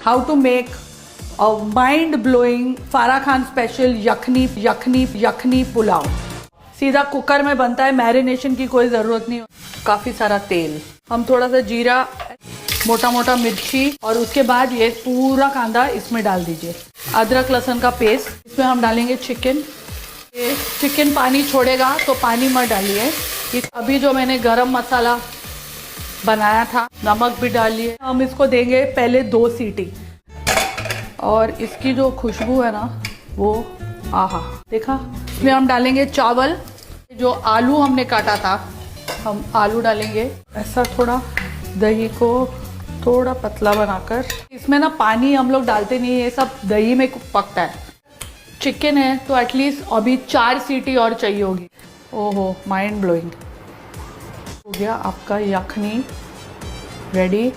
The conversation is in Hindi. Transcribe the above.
How to make a mind blowing Farah Khan special yakhni yakhni yakhni pulao. सीधा कुकर में बनता है, मैरिनेशन की कोई ज़रूरत नहीं। काफ़ी सारा तेल, हम थोड़ा सा जीरा, मोटा मोटा मिर्ची और उसके बाद ये पूरा कांदा इसमें डाल दीजिए। अदरक लहसुन का पेस्ट, इसमें हम डालेंगे चिकन। चिकन पानी छोड़ेगा तो पानी मत डालिए। अभी जो मैंने गरम मसाला बनाया था, नमक भी डालिए। हम इसको देंगे पहले 2 सीटी और इसकी जो खुशबू है ना वो आहा, देखा। इसमें हम डालेंगे चावल, जो आलू हमने काटा था हम आलू डालेंगे। ऐसा थोड़ा दही को थोड़ा पतला बनाकर, इसमें ना पानी हम लोग डालते नहीं है, ये सब दही में पकता है। चिकन है तो एटलीस्ट अभी 4 सीटी और चाहिए होगी। ओहो, माइंड ब्लोइंग। हो गया आपका यखनी रेडी।